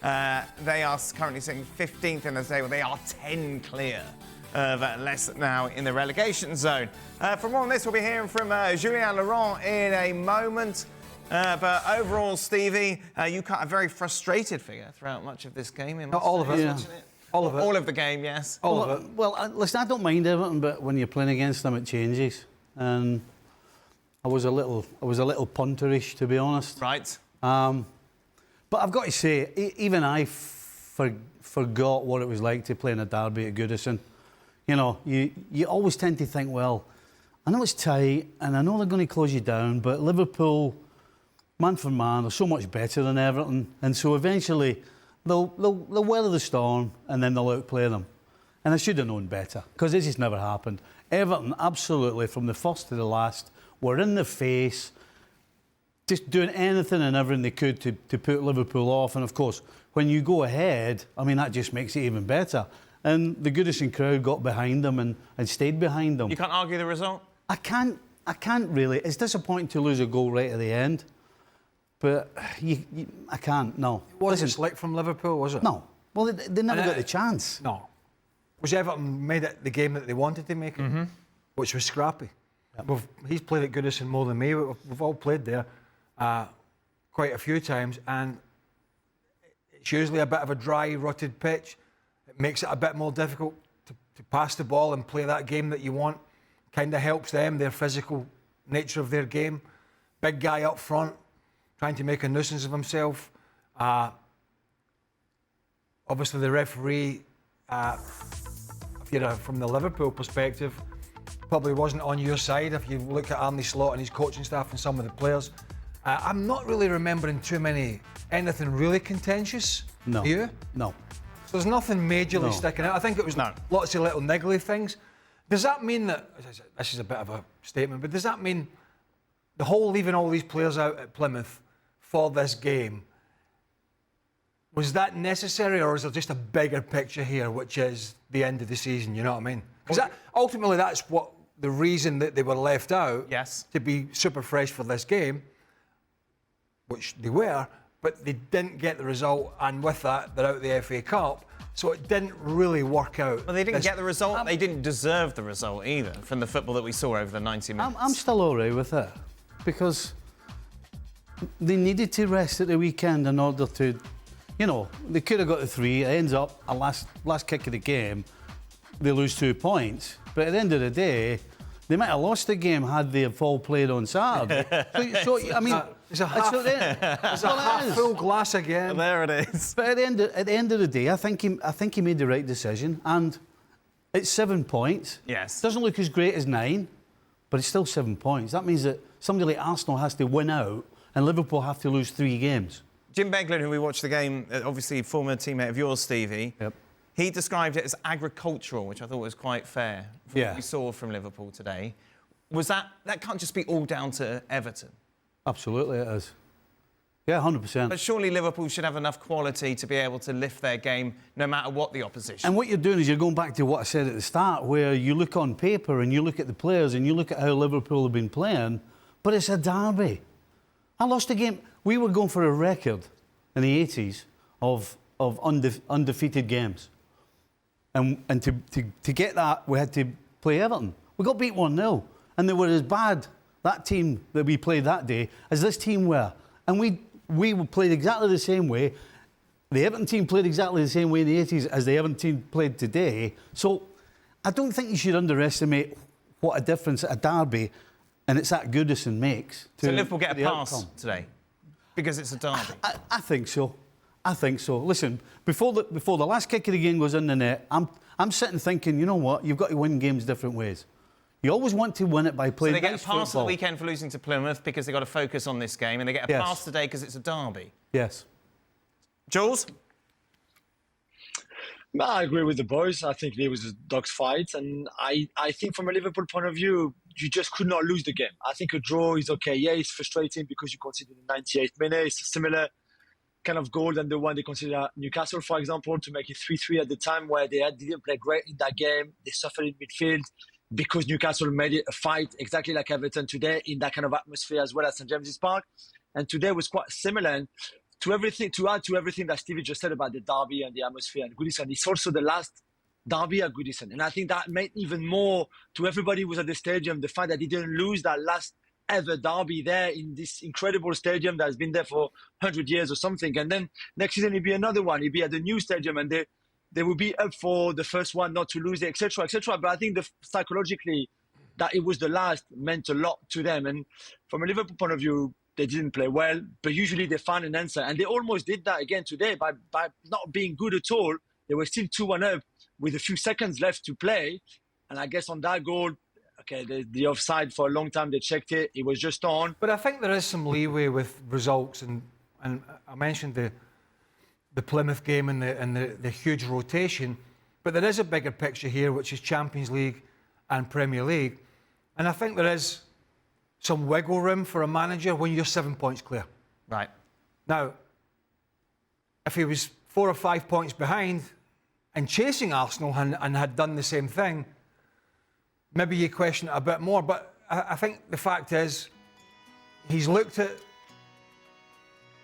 They are currently sitting 15th in the table. They are 10 clear of Leicester now in the relegation zone. For more on this, we'll be hearing from Julien Laurens in a moment. But overall, Stevie, you cut a very frustrated figure throughout much of this game. Not all of it. Yeah. All of it. All of the game, yes. All of it. Well, listen, I don't mind Everton, but when you're playing against them, it changes. And I was a little punterish, to be honest. Right. But I've got to say, even I forgot what it was like to play in a derby at Goodison. You know, you always tend to think, well, I know it's tight, and I know they're going to close you down, but Liverpool, man for man, are so much better than Everton, and so eventually they'll weather the storm, and then they'll outplay them. And I should have known better, because this has never happened. Everton, absolutely, from the first to the last, were in the face, just doing anything and everything they could to put Liverpool off. And of course, when you go ahead, I mean, that just makes it even better. And the Goodison crowd got behind them and stayed behind them. You can't argue the result? I can't really. It's disappointing to lose a goal right at the end. But I can't, no. It wasn't slick from Liverpool, was it? No. Well, they never got the chance. No. Was Everton made it the game that they wanted to make it, which was scrappy. Yep. He's played at Goodison more than me. We've all played there quite a few times, and it's usually a bit of a dry, rutted pitch. It makes it a bit more difficult to pass the ball and play that game that you want. Kind of helps them, their physical nature of their game. Big guy up front, trying to make a nuisance of himself. Obviously, the referee, if you're from the Liverpool perspective, probably wasn't on your side if you look at Arne Slot and his coaching staff and some of the players. I'm not really remembering anything really contentious. No. You? No. So there's nothing majorly sticking out. I think it was lots of little niggly things. Does that mean that, this is a bit of a statement, but does that mean the whole leaving all these players out at Plymouth for this game, was that necessary, or is there just a bigger picture here, which is the end of the season, you know what I mean? Because ultimately that's what the reason that they were left out, to be super fresh for this game, which they were, but they didn't get the result, and with that, they're out of the FA Cup, so it didn't really work out. Well, they didn't get the result. They didn't deserve the result either from the football that we saw over the 90 minutes. I'm still all right with it, because they needed to rest at the weekend in order to, you know, they could have got the 3. It ends up a last kick of the game, they lose 2 points. But at the end of the day, they might have lost the game had they all played on Saturday. so I mean, it's a half full glass again. There it is. But at the end of the day, I think he made the right decision, and it's 7 points. Yes. Doesn't look as great as 9, but it's still 7 points. That means that somebody like Arsenal has to win out, and Liverpool have to lose 3 games. Jim Beglin, who we watched the game, obviously former teammate of yours, Stevie. Yep. He described it as agricultural, which I thought was quite fair from what we saw from Liverpool today. Was that can't just be all down to Everton? Absolutely, it is. Yeah, 100%. But surely Liverpool should have enough quality to be able to lift their game no matter what the opposition. And what you're doing is you're going back to what I said at the start, where you look on paper and you look at the players and you look at how Liverpool have been playing, but it's a derby. I lost a game. We were going for a record in the 80s of undefeated games. And to get that, we had to play Everton. We got beat 1-0. And they were as bad, that team that we played that day, as this team were. And we played exactly the same way. The Everton team played exactly the same way in the 80s as the Everton team played today. So I don't think you should underestimate what a difference a derby, and it's that Goodison, makes. So Liverpool get a pass today because it's a derby? I think so. I think so. Listen, before the last kick of the game goes in the net, I'm sitting thinking, you know what? You've got to win games different ways. You always want to win it by playing nice football. So they get a pass at the weekend for losing to Plymouth because they've got to focus on this game, and they get a pass today because it's a derby. Yes. Jules? I agree with the boys. I think there was a dog's fight, and I think from a Liverpool point of view, you just could not lose the game. I think a draw is okay. Yeah, it's frustrating because you conceded in the 98th minute. It's a similar kind of goal than the one they considered at Newcastle, for example, to make it 3-3 at the time, where they didn't play great in that game. They suffered in midfield because Newcastle made it a fight exactly like Everton today in that kind of atmosphere as well as St James's Park. And today was quite similar. And to add to everything that Stevie just said about the derby and the atmosphere and Goodison, it's also the last derby at Goodison. And I think that meant even more to everybody who was at the stadium, the fact that they didn't lose that last ever derby there in this incredible stadium that has been there for 100 years or something. And then next season it'll be another one. It'll be at the new stadium and they will be up for the first one not to lose it, etc., etc. But I think psychologically that it was the last meant a lot to them. And from a Liverpool point of view, they didn't play well, but usually they found an answer. And they almost did that again today by not being good at all. They were still 2-1 up with a few seconds left to play. And I guess on that goal, okay, the offside for a long time, they checked it. It was just on. But I think there is some leeway with results. And I mentioned the Plymouth game and the huge rotation. But there is a bigger picture here, which is Champions League and Premier League. And I think there is some wiggle room for a manager when you're 7 points clear. Right. Now, if he was 4 or 5 points behind and chasing Arsenal and had done the same thing, maybe you question it a bit more. But I think the fact is, he's looked at,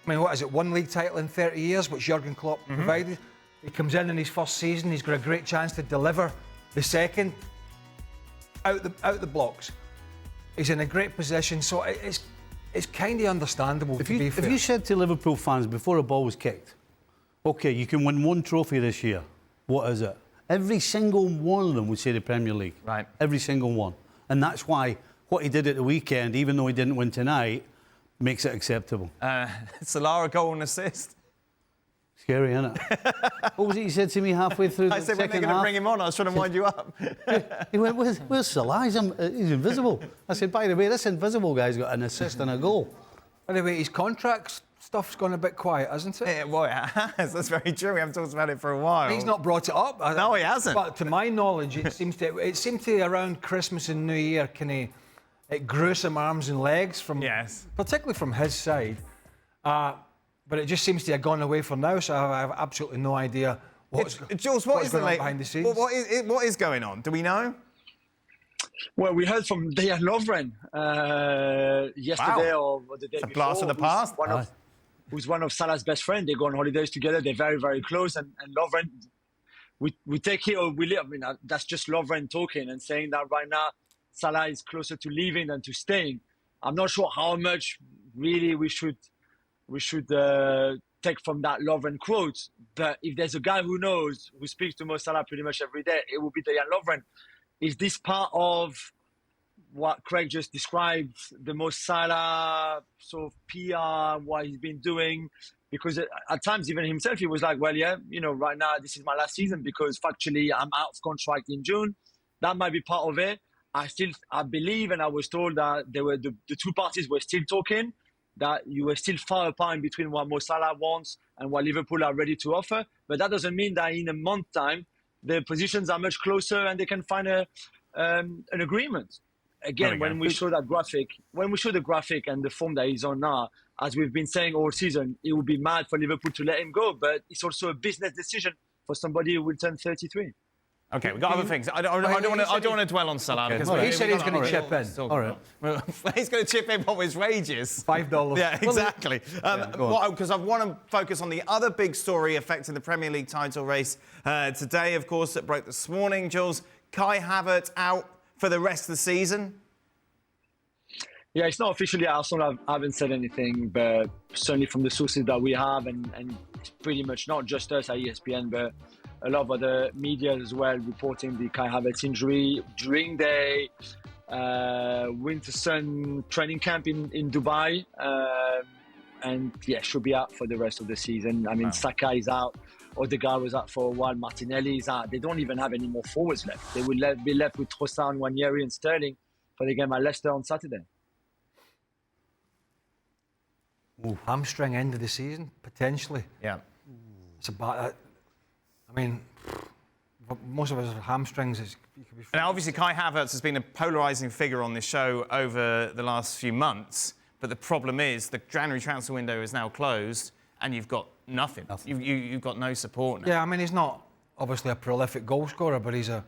I mean, what is it, one league title in 30 years, which Jurgen Klopp provided. He comes in his first season, he's got a great chance to deliver the second out the blocks. He's in a great position, so it's kind of understandable, to be fair. If you said to Liverpool fans before a ball was kicked, OK, you can win one trophy this year, what is it? Every single one of them would say the Premier League. Right. Every single one. And that's why what he did at the weekend, even though he didn't win tonight, makes it acceptable. Salah, a goal and assist. Scary, isn't it? What was it you said to me halfway through the I said, when second they're going to half? bring him on, I was trying to wind you up. He went, where's Salah? He's invisible. I said, by the way, this invisible guy's got an assist and a goal. By the way, his contract stuff's gone a bit quiet, hasn't it? Yeah, well, it has. That's very true. We haven't talked about it for a while. He's not brought it up. No, he hasn't. But to my knowledge, it seemed to around Christmas and New Year, it grew some arms and legs from, particularly from his side. But it just seems to have gone away for now, so I have absolutely no idea Jules, what is going on behind the scenes. What is going on? Do we know? Well, we heard from Dejan Lovren yesterday or the day before. A blast of the past. Who's one of Salah's best friends. They go on holidays together. They're very, very close. And Lovren, we take it or we leave. I mean, that's just Lovren talking and saying that right now Salah is closer to leaving than to staying. I'm not sure how much really we should take from that Lovren quote. But if there's a guy who knows, who speaks to Mo Salah pretty much every day, it will be Dejan Lovren. Is this part of what Craig just described, the Mo Salah sort of PR, what he's been doing? Because at times, even himself, he was like, well, yeah, right now, this is my last season because factually I'm out of contract in June. That might be part of it. I believe, and I was told that the two parties were still talking, that you were still far apart in between what Mo Salah wants and what Liverpool are ready to offer. But that doesn't mean that in a month's time, the positions are much closer and they can find an agreement. Again, when we show the graphic and the form that he's on now, as we've been saying all season, it would be mad for Liverpool to let him go. But it's also a business decision for somebody who will turn 33. Okay, we've got other things. I don't want to dwell on Salah because he said he's going to chip in. All right. He's going to chip in what his wages. $5. Yeah, exactly. Because I want to focus on the other big story affecting the Premier League title race today, of course, that broke this morning. Jules, Kai Havertz out for the rest of the season. Yeah, it's not officially. Arsenal haven't said anything, but certainly from the sources that we have, and it's pretty much not just us at ESPN, but a lot of other media as well reporting the Kai Havertz injury during the Winter Sun training camp in Dubai. And yeah, should be out for the rest of the season. I mean, Saka is out. Odegaard was out for a while. Martinelli is out. They don't even have any more forwards left. They will be left with Trossard, Nwaneri and Sterling for the game at Leicester on Saturday. Ooh. Hamstring end of the season, potentially. Yeah. It's about... I mean, most of us have hamstrings. And obviously, Kai Havertz has been a polarising figure on this show over the last few months. But the problem is the January transfer window is now closed and you've got nothing. You've got no support now. Yeah, I mean, he's not obviously a prolific goal scorer, but he's a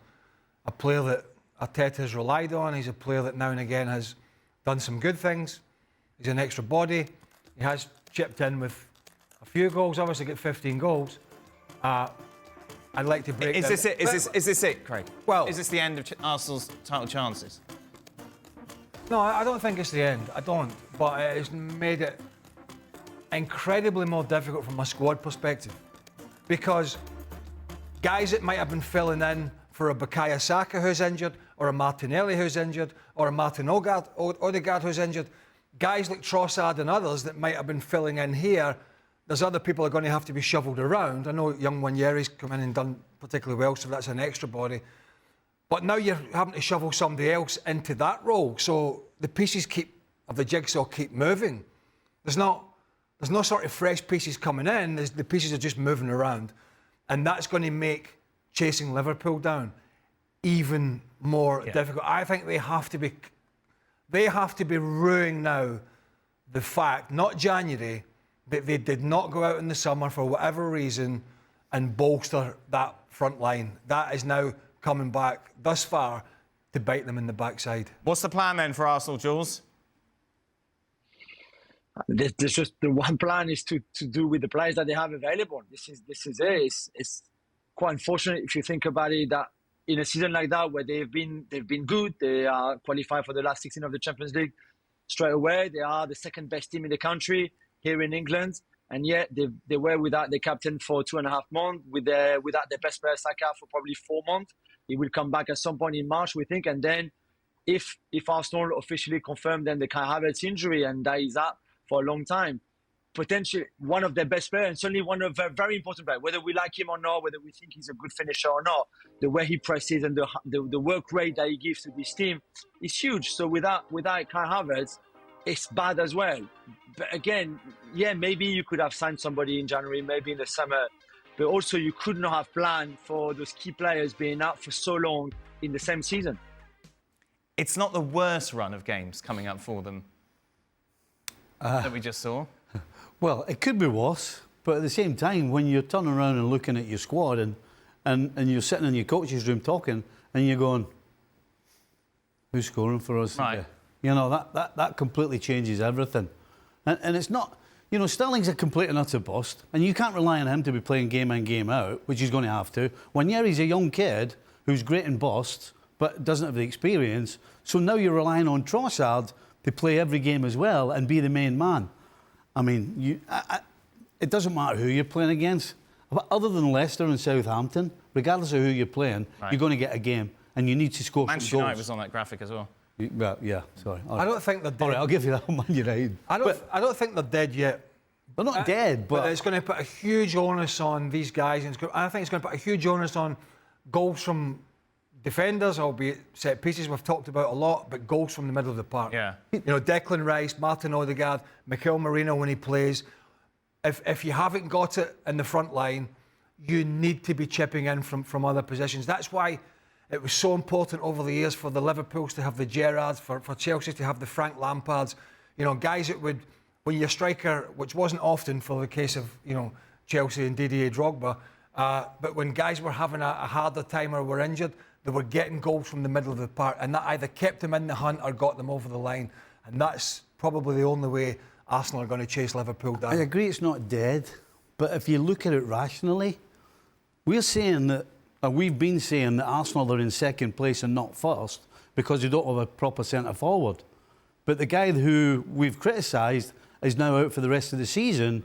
player that Arteta has relied on. He's a player that now and again has done some good things. He's an extra body. He has chipped in with a few goals, obviously get 15 goals. I'd like to break. Is this it? Is this it, Craig? Well, is this the end of Arsenal's title chances? No, I don't think it's the end. I don't. But it's made it incredibly more difficult from a squad perspective, because guys that might have been filling in for a Bukayo Saka who's injured, or a Martinelli who's injured, or a Martin Odegaard who's injured, guys like Trossard and others that might have been filling in here, there's other people that are going to have to be shovelled around. I know young Wanyeri's come in and done particularly well, so that's an extra body. But now you're having to shovel somebody else into that role, so the pieces of the jigsaw keep moving. There's no sort of fresh pieces coming in. The pieces are just moving around, and that's going to make chasing Liverpool down even more difficult. I think they have to be ruining now the fact, not January, that they did not go out in the summer for whatever reason and bolster that front line. That is now coming back thus far to bite them in the backside. What's the plan then for Arsenal, Jules? There's just the one plan is to do with the players that they have available. This is it. It's quite unfortunate if you think about it, that in a season like that where they've been good, they are qualified for the last 16 of the Champions League straight away. They are the second best team in the country here in England, and yet they were without their captain for 2.5 months, without their best player Saka for probably 4 months. He will come back at some point in March, we think, and then if Arsenal officially confirm then the Kai Havertz injury, and that is up for a long time, potentially one of their best players, and certainly one of a very important players, whether we like him or not, whether we think he's a good finisher or not, the way he presses and the work rate that he gives to this team is huge. So without Kai Havertz, it's bad as well. But again, maybe you could have signed somebody in January, maybe in the summer, but also you could not have planned for those key players being out for so long in the same season. It's not the worst run of games coming up for them that we just saw. Well, it could be worse, but at the same time, when you're turning around and looking at your squad and you're sitting in your coach's room talking and you're going, who's scoring for us right. today? You know, that completely changes everything. And it's not, you know, Sterling's a complete and utter bust, and you can't rely on him to be playing game in, game out, which he's going to have to. Wanyeri's a young kid who's great in busts, but doesn't have the experience. So now you're relying on Trossard to play every game as well and be the main man. I mean, it doesn't matter who you're playing against. But other than Leicester and Southampton, regardless of who you're playing, you're going to get a game, and you need to score some goals. Manchester United was on that graphic as well. Well, yeah, sorry. I don't think they're dead. All right, I'll give you that, Man United. I don't think they're dead yet. They're not dead, but it's going to put a huge onus on these guys, and I think it's going to put a huge onus on goals from defenders, albeit set pieces we've talked about a lot, but goals from the middle of the park. Yeah. You know, Declan Rice, Martin Odegaard, Mikel Merino when he plays. If you haven't got it in the front line, you need to be chipping in from other positions. That's why it was so important over the years for the Liverpools to have the Gerrards, for Chelsea to have the Frank Lampards. You know, guys that would, when your striker, which wasn't often for the case of, you know, Chelsea and Didier Drogba, but when guys were having a harder time or were injured, they were getting goals from the middle of the park, and that either kept them in the hunt or got them over the line. And that's probably the only way Arsenal are going to chase Liverpool down. I agree it's not dead, but if you look at it rationally, we're saying that, we've been saying that Arsenal are in second place and not first because they don't have a proper centre forward. But the guy who we've criticised is now out for the rest of the season.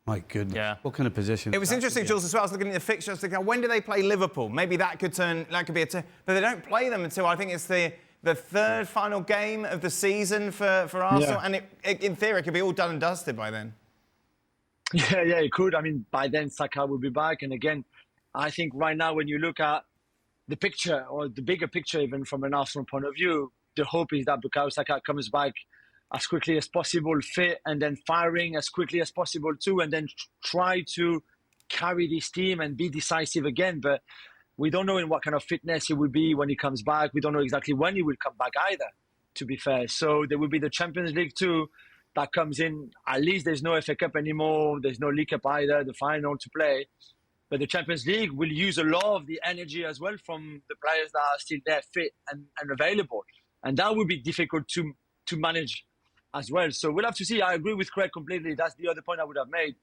My goodness, what kind of position? It was interesting, Jules, as well. I was looking at the fixtures, thinking, when do they play Liverpool? Maybe that could be a turn. But they don't play them until, I think it's the third final game of the season for Arsenal. Yeah. And in theory, it could be all done and dusted by then. Yeah, it could. I mean, by then, Saka will be back. And again, I think right now, when you look at the picture, or the bigger picture, even from an Arsenal point of view, the hope is that Bukayo Saka comes back as quickly as possible, fit, and then firing as quickly as possible too, and then try to carry this team and be decisive again. But we don't know in what kind of fitness he will be when he comes back. We don't know exactly when he will come back either, to be fair. So there will be the Champions League too that comes in. At least there's no FA Cup anymore. There's no League Cup either, the final to play. But the Champions League will use a lot of the energy as well from the players that are still there, fit and available. And that will be difficult to manage as well. So we'll have to see. I agree with Craig completely. That's the other point I would have made.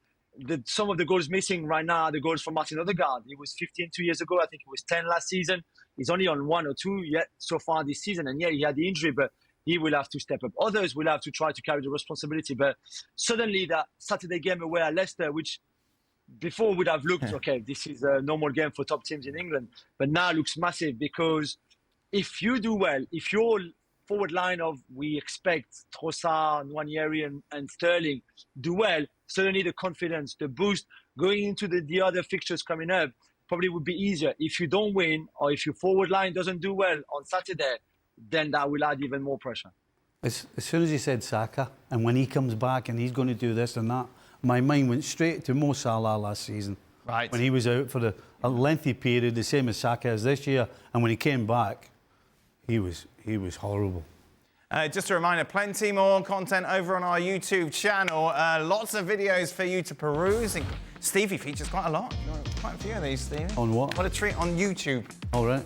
Some of the goals missing right now are the goals from Martin Odegaard. He was 15 2 years ago. I think he was 10 last season. He's only on 1 or 2 yet so far this season. And yeah, he had the injury, but he will have to step up. Others will have to try to carry the responsibility. But suddenly that Saturday game away at Leicester, which before would have looked, okay, this is a normal game for top teams in England, but now looks massive, because if you do well, if your forward line of, we expect Trossard, Nwaneri and Sterling do well, suddenly the confidence, the boost going into the other fixtures coming up probably would be easier. If you don't win, or if your forward line doesn't do well on Saturday, then that will add even more pressure. As soon as he said Saka, and when he comes back and he's going to do this and that, my mind went straight to Mo Salah last season. Right. When he was out for a lengthy period, the same as Saka is this year, and when he came back, he was horrible. Just a reminder, plenty more content over on our YouTube channel. Lots of videos for you to peruse. Stevie features quite a lot. Quite a few of these, Stevie. On what? What a treat on YouTube. All right.